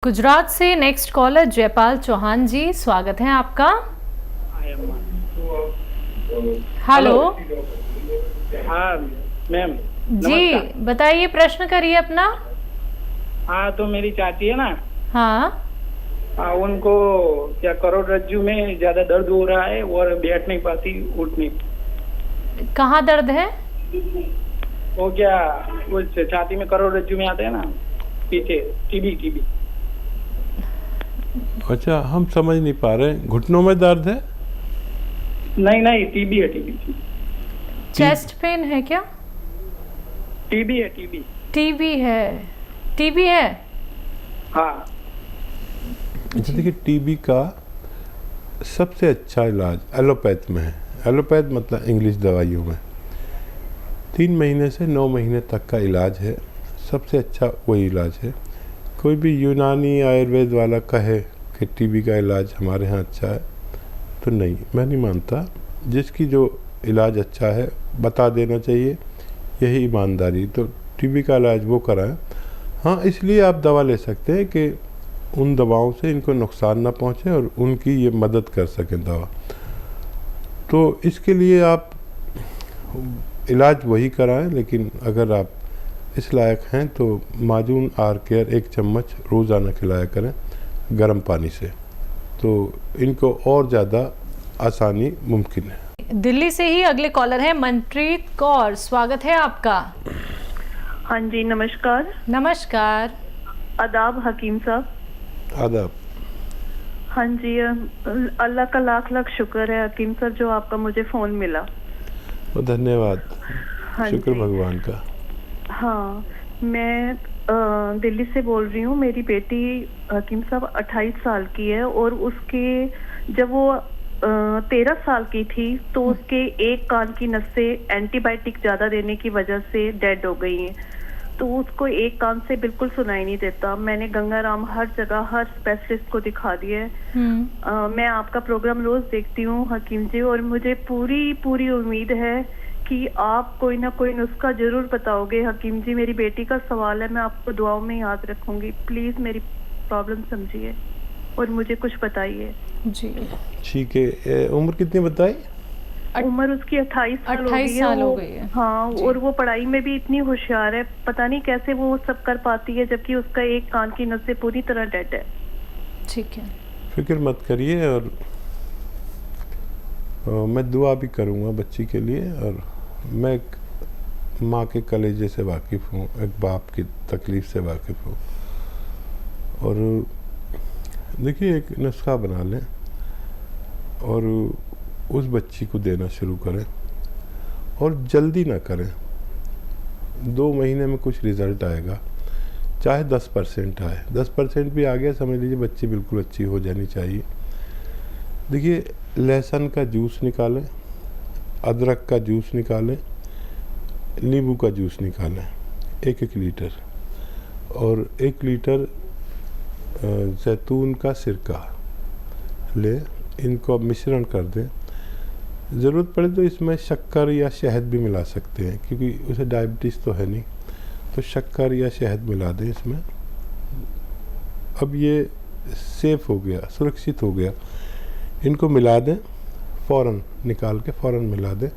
गुजरात से next collar Jaipal Chauhan जी, स्वागत है आपका। हेलो। हाँ मैम जी बताइए, प्रश्न करिए अपना। हाँ तो मेरी चाची है ना, हाँ उनको क्या करोड़रज्जु में ज्यादा दर्द हो रहा है और बैठ नहीं पाती, उठ नहीं। कहाँ दर्द है? वो क्या वो छाती में करोड़रज्जु में आते हैं ना, पीछे टीबी। अच्छा, हम समझ नहीं पा रहे। घुटनों में दर्द है? नहीं टीबी है, टीबी। चेस्ट पेन है क्या? टीबी है, टीबी है। टीबी है? हाँ। अच्छा देखिए, टीबी का सबसे अच्छा इलाज एलोपैथ में है। एलोपैथ मतलब इंग्लिश दवाइयों में 3 महीने से 9 महीने तक का इलाज है। सबसे अच्छा वही इलाज है। कोई भी यूनानी आयुर्वेद वाला कहे कि टीबी का इलाज हमारे यहाँ अच्छा है तो नहीं, मैं नहीं मानता। जिसकी जो इलाज अच्छा है बता देना चाहिए, यही ईमानदारी। तो टीबी का इलाज वो कराएं। हाँ, इसलिए आप दवा ले सकते हैं कि उन दवाओं से इनको नुकसान ना पहुँचे और उनकी ये मदद कर सकें दवा। तो इसके लिए आप इलाज वही कराएं। लेकिन अगर आप इस लायक हैं तो माजून आर केयर 1 चम्मच रोज़ाना खिलाया करें गर्म पानी से, तो इनको और ज़्यादा आसानी मुमकिन है। दिल्ली से ही अगले कॉलर है मनप्रीत कौर, स्वागत है आपका। हाँ जी, नमस्कार। नमस्कार। आदाब हकीम साहब। आदाब। हाँ जी, अल्लाह का लाख लाख शुक्र है हकीम साहब जो आपका मुझे फ़ोन मिला। धन्यवाद। हाँ शुक्र जी। भगवान का। हाँ, मैं दिल्ली से बोल रही हूँ। मेरी बेटी हकीम साहब 28 साल की है और उसके जब वो 13 साल की थी तो उसके एक कान की नस से एंटीबायोटिक ज़्यादा देने की वजह से डेड हो गई है। तो उसको एक कान से बिल्कुल सुनाई नहीं देता। मैंने गंगाराम हर जगह हर स्पेशलिस्ट को दिखा दिया है। मैं आपका प्रोग्राम रोज देखती हूँ हकीम जी, और मुझे पूरी उम्मीद है कि आप कोई ना कोई नुस्खा जरूर बताओगे हकीम जी। मेरी बेटी का सवाल है, मैं आपको दुआओं में याद रखूंगी। प्लीज मेरी प्रॉब्लम समझिए और मुझे कुछ बताइए। जी ठीक है। उम्र कितनी बताई? उम्र उसकी 28 साल हो गई है। हाँ, और वो पढ़ाई में भी इतनी होशियार है, पता नहीं कैसे वो सब कर पाती है जबकि उसका एक कान की नस से पूरी तरह डेड है। ठीक है, फिक्र मत करिए। और मैं दुआ भी करूँगा बच्ची के लिए। और मैं एक माँ के कलेजे से वाकिफ़ हूँ, एक बाप की तकलीफ़ से वाकिफ़ हूँ। और देखिए, एक नुस्खा बना लें और उस बच्ची को देना शुरू करें और जल्दी ना करें। 2 महीने में कुछ रिज़ल्ट आएगा, चाहे 10% आए। 10% भी आ गया समझ लीजिए बच्ची बिल्कुल अच्छी हो जानी चाहिए। देखिए, लहसुन का जूस निकालें, अदरक का जूस निकालें, नींबू का जूस निकालें 1-1 लीटर, और 1 लीटर जैतून का सिरका ले। इनको अब मिश्रण कर दें। ज़रूरत पड़े तो इसमें शक्कर या शहद भी मिला सकते हैं, क्योंकि उसे डायबिटीज़ तो है नहीं, तो शक्कर या शहद मिला दें इसमें। अब ये सेफ़ हो गया, सुरक्षित हो गया। इनको मिला दें, फ़ौरन निकाल के फ़ौरन मिला दें।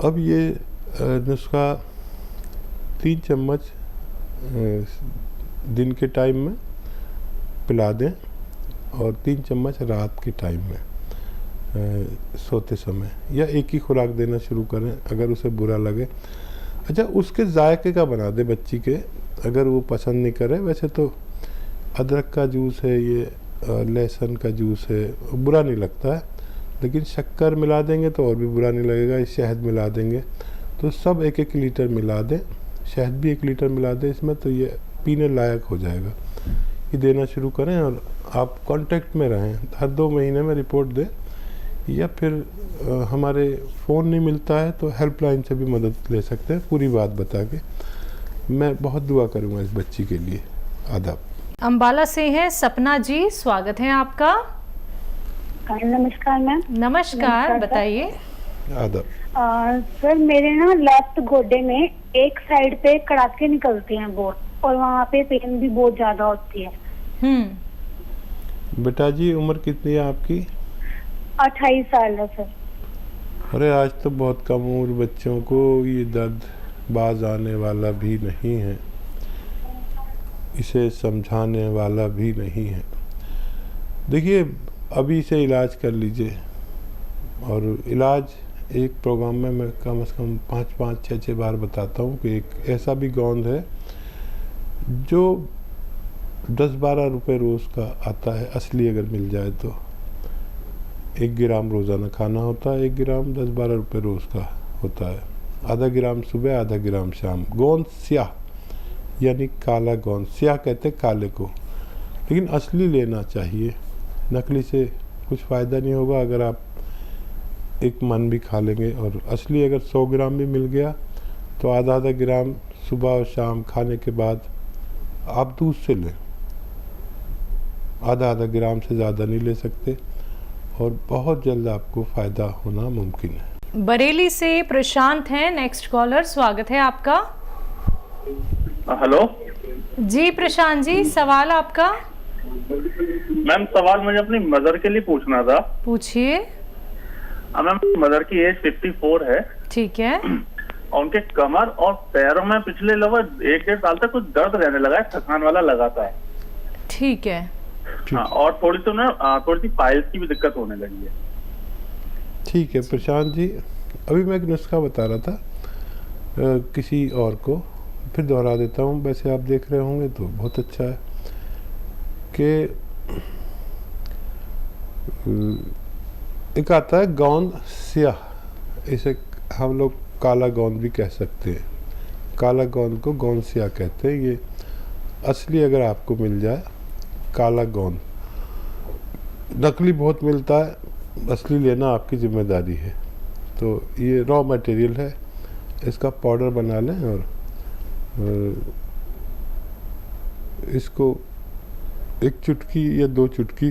अब ये नुस्खा 3 चम्मच दिन के टाइम में पिला दें और 3 चम्मच रात के टाइम में सोते समय, या एक ही खुराक देना शुरू करें अगर उसे बुरा लगे। अच्छा, उसके जायके का बना दे बच्ची के, अगर वो पसंद नहीं करे। वैसे तो अदरक का जूस है, ये लहसुन का जूस है, बुरा नहीं लगता है। लेकिन शक्कर मिला देंगे तो और भी बुरा नहीं लगेगा। शहद मिला देंगे तो सब 1-1 लीटर मिला दें। शहद भी 1 लीटर मिला दें इसमें, तो ये पीने लायक हो जाएगा। ये देना शुरू करें और आप कांटेक्ट में रहें। हर 2 महीने में रिपोर्ट दें, या फिर हमारे फ़ोन नहीं मिलता है तो हेल्पलाइन से भी मदद ले सकते हैं, पूरी बात बता के। मैं बहुत दुआ करूँगा इस बच्ची के लिए। आदाब। अम्बाला से हैं सपना जी, स्वागत है आपका। नमस्कार मैम। नमस्कार, बताइए। आदाब। सर मेरे ना लेफ्ट गोडे में एक साइड पे कड़ाके निकलते हैं बहुत, और वहाँ पे पेन भी बहुत ज्यादा होती है। बेटा जी उम्र कितनी है आपकी? 28 साल है सर। अरे आज तो बहुत कम उम्र बच्चों को ये दर्द बाज आने वाला भी नहीं है, इसे समझाने वाला भी नहीं है। देखिए अभी से इलाज कर लीजिए, और इलाज एक प्रोग्राम में मैं कम से कम 5-5, 6-6 बार बताता हूँ कि एक ऐसा भी गोंद है जो 10-12 रुपए रोज़ का आता है, असली अगर मिल जाए तो। 1 ग्राम रोज़ाना खाना होता है, 1 ग्राम 10-12 रुपए रोज़ का होता है। आधा ग्राम सुबह, आधा ग्राम शाम। गोंद स्याह यानी काला गोंद, स्याह कहते काले को, लेकिन असली लेना चाहिए, नकली से कुछ फ़ायदा नहीं होगा। अगर आप एक मन भी खा लेंगे, और असली अगर 100 ग्राम भी मिल गया तो आधा ग्राम सुबह और शाम खाने के बाद आप दूध से लें, आधा ग्राम से ज़्यादा नहीं ले सकते, और बहुत जल्द आपको फ़ायदा होना मुमकिन है। बरेली से प्रशांत हैं नेक्स्ट कॉलर, स्वागत है आपका। हेलो जी प्रशांत जी, सवाल आपका। मैम, सवाल मुझे अपनी मदर के लिए पूछना था। पूछिए। मैम, मदर की एज 54 है। ठीक है। और उनके कमर और पैरों में पिछले लगभग 1-1.5 साल तक कुछ दर्द रहने लगा है, थकान वाला लगाता है। ठीक है। हाँ, और थोड़ी सी पाइल्स की भी दिक्कत होने लगी है। ठीक है प्रशांत जी, अभी मैं एक नुस्खा बता रहा था किसी और को, फिर दोहरा देता हूँ, वैसे आप देख रहे होंगे तो बहुत अच्छा है कि एक आता है गोंद स्याह, इसे हम लोग काला गोंद भी कह सकते हैं। काला गोंद को गोंद स्याह कहते हैं। ये असली अगर आपको मिल जाए काला गोंद, नकली बहुत मिलता है, असली लेना आपकी जिम्मेदारी है। तो ये रॉ मटेरियल है, इसका पाउडर बना लें, और इसको 1 चुटकी या 2 चुटकी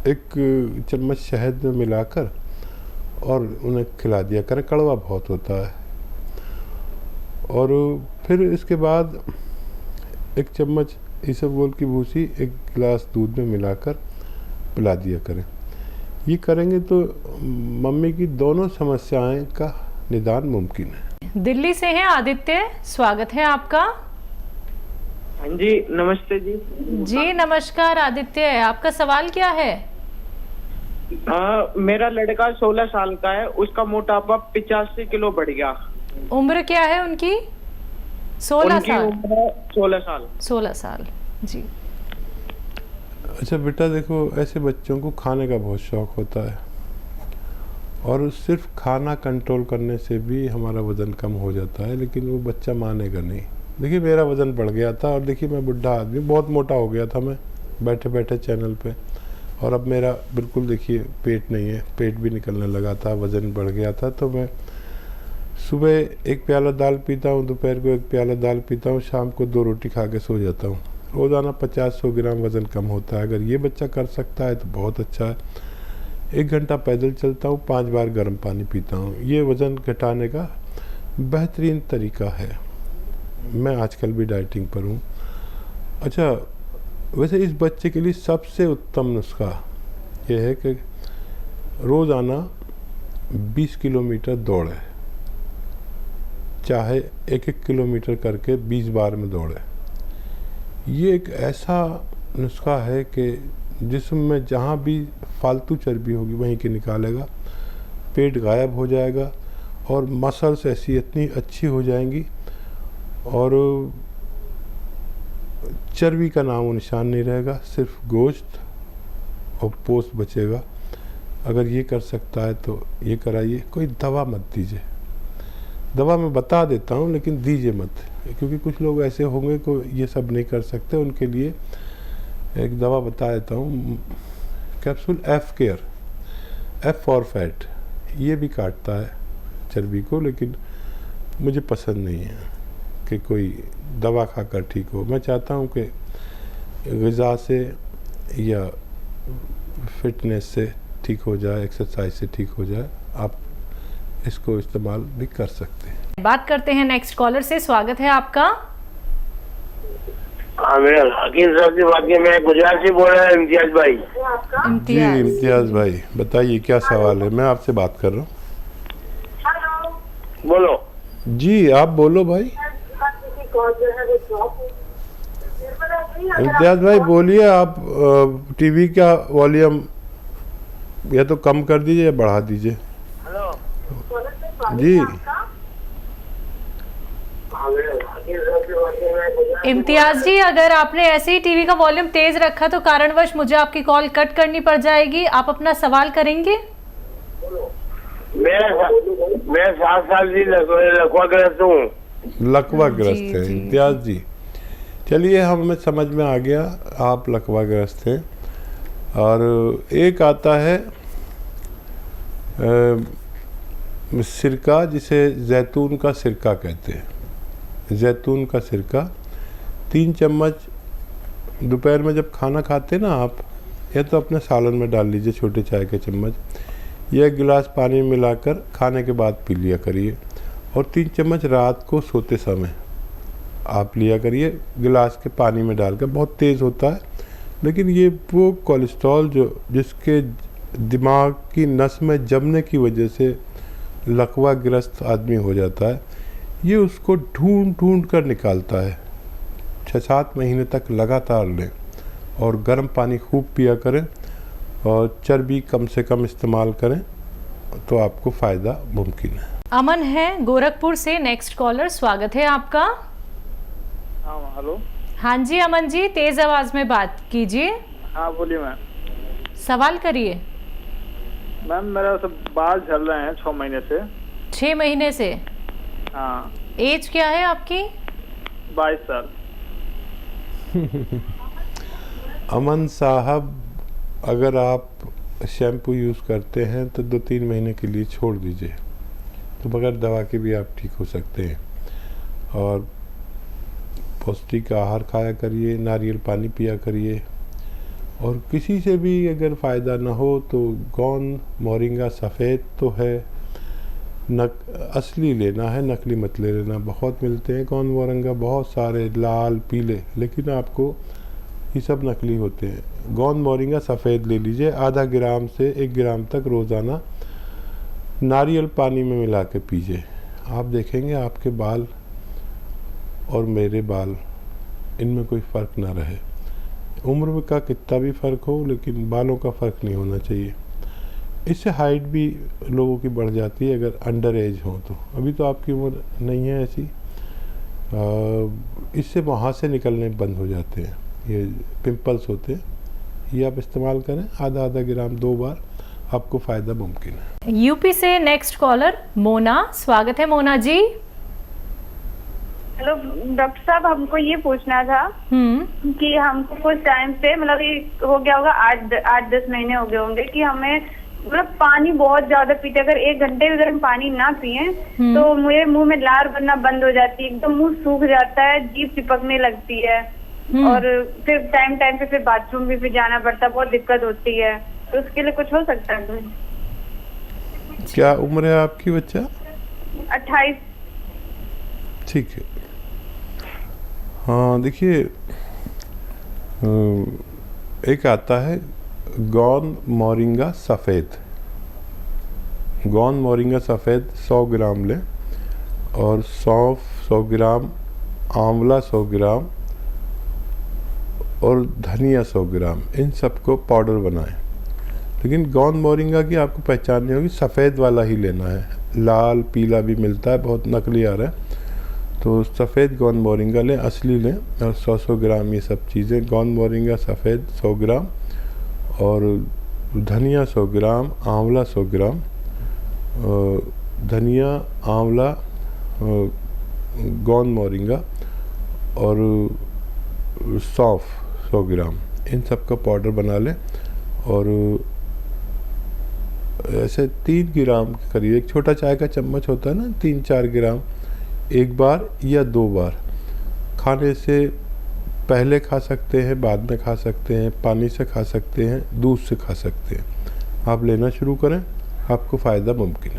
1 चम्मच शहद में मिलाकर और उन्हें खिला दिया करें, कड़वा बहुत होता है। और फिर इसके बाद 1 चम्मच इसबगोल की भूसी 1 गिलास दूध में मिलाकर पिला दिया करें। ये करेंगे तो मम्मी की दोनों समस्याएं का निदान मुमकिन है। दिल्ली से हैं आदित्य, स्वागत है आपका। हाँ जी, नमस्ते जी। जी नमस्कार आदित्य, आपका सवाल क्या है? मेरा लड़का 16 साल का है, उसका मोटापा 85 किलो बढ़ गया। उम्र क्या है उनकी? 16 साल। उम्र 16 साल। 16 साल जी। अच्छा बेटा देखो, ऐसे बच्चों को खाने का बहुत शौक होता है, और सिर्फ खाना कंट्रोल करने से भी हमारा वज़न कम हो जाता है, लेकिन वो बच्चा मानेगा नहीं। देखिए मेरा वज़न बढ़ गया था, और देखिए मैं बुढ़ा आदमी, बहुत मोटा हो गया था मैं बैठे बैठे चैनल पे, और अब मेरा बिल्कुल देखिए पेट नहीं है, पेट भी निकलने लगा था, वज़न बढ़ गया था। तो मैं सुबह 1 प्याला दाल पीता हूँ, दोपहर को 1 प्याला दाल पीता हूँ, शाम को 2 रोटी खा के सो जाता हूँ। रोज़ाना 50-100 ग्राम वज़न कम होता है। अगर ये बच्चा कर सकता है तो बहुत अच्छा है। 1 घंटा पैदल चलता हूँ, 5 बार गर्म पानी पीता हूँ। ये वज़न घटाने का बेहतरीन तरीका है। मैं आजकल भी डाइटिंग पर हूँ। अच्छा वैसे इस बच्चे के लिए सबसे उत्तम नुस्खा ये है कि रोज़ाना 20 किलोमीटर दौड़े, चाहे 1-1 किलोमीटर करके 20 बार में दौड़े। ये एक ऐसा नुस्खा है कि जिस्म में जहाँ भी फालतू चर्बी होगी वहीं के निकालेगा, पेट गायब हो जाएगा, और मसल्स ऐसी इतनी अच्छी हो जाएंगी, और चर्बी का नामो निशान नहीं रहेगा, सिर्फ गोश्त और पोस्ट बचेगा। अगर ये कर सकता है तो ये कराइए। कोई दवा मत दीजिए, दवा मैं बता देता हूँ लेकिन दीजिए मत, क्योंकि कुछ लोग ऐसे होंगे को ये सब नहीं कर सकते। उनके लिए एक दवा बता देता हूँ, capsule F care, F for fat. ये भी काटता है चर्बी को, लेकिन मुझे पसंद नहीं है कि कोई दवा खाकर ठीक हो। मैं चाहता हूँ कि ग़िज़ा से या फिटनेस से ठीक हो जाए, एक्सरसाइज से ठीक हो जाए। आप इसको इस्तेमाल भी कर सकते हैं। बात करते हैं नेक्स्ट कॉलर से। स्वागत है आपका। हाँ, मेरा हकीम साहब से बात की। मैं गुजरात से बोल रहा हूँ, इम्तियाज भाई। जी इम्तियाज भाई, बताइए क्या सवाल है। मैं आपसे बात कर रहा हूँ। बोलो जी आप बोलो भाई। इम्तियाज भाई बोलिए। आप टीवी का वॉल्यूम या तो कम कर दीजिए या बढ़ा दीजिए। जी इम्तियाज जी, अगर आपने ऐसे ही टीवी का वॉल्यूम तेज रखा तो कारणवश मुझे आपकी कॉल कट करनी पड़ जाएगी। आप अपना सवाल करेंगे। मैं 7 साल से लकवाग्रस्त हूँ। लकवाग्रस्त है इम्तियाज जी। चलिए हमें समझ में आ गया आप लकवाग्रस्त हैं। और एक आता है सिरका, जिसे जैतून का सिरका कहते हैं। जैतून का सिरका 3 चम्मच दोपहर में जब खाना खाते ना आप, या तो अपने सालन में डाल लीजिए छोटे चाय के चम्मच, या 1 गिलास पानी में मिलाकर खाने के बाद पी लिया करिए। और 3 चम्मच रात को सोते समय आप लिया करिए गिलास के पानी में डालकर। बहुत तेज़ होता है, लेकिन ये वो कोलेस्ट्रॉल जिसके दिमाग की नस में जमने की वजह से लकवाग्रस्त आदमी हो जाता है, ये उसको ढूंढ कर निकालता है। 6-7 महीने तक लगातार लें और गर्म पानी खूब पिया करें और चर्बी कम से कम इस्तेमाल करें तो आपको फ़ायदा मुमकिन है। अमन है गोरखपुर से नेक्स्ट कॉलर। स्वागत है आपका। हाँ हेलो। हाँ जी अमन जी, तेज आवाज में बात कीजिए। हाँ बोलिए मैम। सवाल करिए। मैम मेरा सब बाल झड़ रहे हैं 6 महीने से। 6 महीने से? हाँ। एज क्या है आपकी? 22 साल। अमन साहब, अगर आप शैम्पू यूज़ करते हैं तो 2-3 महीने के लिए छोड़ दीजिए, तो बगैर दवा के भी आप ठीक हो सकते हैं। और पौष्टिक आहार खाया करिए, नारियल पानी पिया करिए। और किसी से भी अगर फ़ायदा ना हो तो गौन मोरिंगा सफ़ेद तो है, असली लेना है, नकली मत ले लेना। बहुत मिलते हैं गौन मोरिंगा, बहुत सारे लाल पीले, लेकिन आपको ये सब नकली होते हैं। गौन मोरिंगा सफ़ेद ले लीजिए, आधा ग्राम से 1 ग्राम तक रोज़ाना नारियल पानी में मिला के पीजिए। आप देखेंगे आपके बाल और मेरे बाल, इनमें कोई फ़र्क ना रहे। उम्र का कितना भी फ़र्क हो, लेकिन बालों का फ़र्क नहीं होना चाहिए। इससे हाइट भी लोगों की बढ़ जाती है अगर अंडर एज हो तो। अभी तो आपकी उम्र नहीं है ऐसी, इससे वहाँ से निकलने बंद हो जाते हैं। ये पिंपल्स होते हैं, ये आप इस्तेमाल करें आधा ग्राम 2 बार, आपको फ़ायदा मुमकिन है। यूपी से नेक्स्ट कॉलर मोना। स्वागत है मोना जी। हेलो डॉक्टर साहब, हमको ये पूछना था कि हमको कुछ टाइम से, मतलब ये हो गया होगा 8-10 महीने हो गए होंगे कि हमें मतलब पानी बहुत ज्यादा पीते। अगर 1 घंटे भी अगर हम पानी ना पिए तो मेरे मुंह में लार बनना बंद हो जाती है, एकदम मुंह सूख जाता है, जीभ चिपकने लगती है। और फिर टाइम पे फिर बाथरूम भी फिर जाना पड़ता है, बहुत दिक्कत होती है। तो उसके लिए कुछ हो सकता है? क्या उम्र है आपकी बच्चा? 28। ठीक है। हाँ देखिए, एक आता है गौन मोरिंगा सफ़ेद। गौन मोरिंगा सफ़ेद 100 ग्राम लें, और सौंफ 100 ग्राम, आंवला 100 ग्राम और धनिया 100 ग्राम, इन सबको पाउडर बनाएं। लेकिन गौन मोरिंगा की आपको पहचान नहीं होगी, सफ़ेद वाला ही लेना है। लाल पीला भी मिलता है, बहुत नकली आ रहा है। तो सफ़ेद गौन मोरिंगा लें, असली लें। और 100 ग्राम ये सब चीज़ें, गौन मोरिंगा सफ़ेद 100 ग्राम और धनिया 100 ग्राम, आंवला 100 ग्राम, धनिया, आंवला, गौन मोरिंगा और सौंफ 100 ग्राम, इन सब का पाउडर बना लें। और ऐसे 3 ग्राम करिए, एक छोटा चाय का चम्मच होता है ना, 3-4 ग्राम 1 बार या 2 बार। खाने से पहले खा सकते हैं, बाद में खा सकते हैं, पानी से खा सकते हैं, दूध से खा सकते हैं। आप लेना शुरू करें, आपको फ़ायदा मुमकिन है।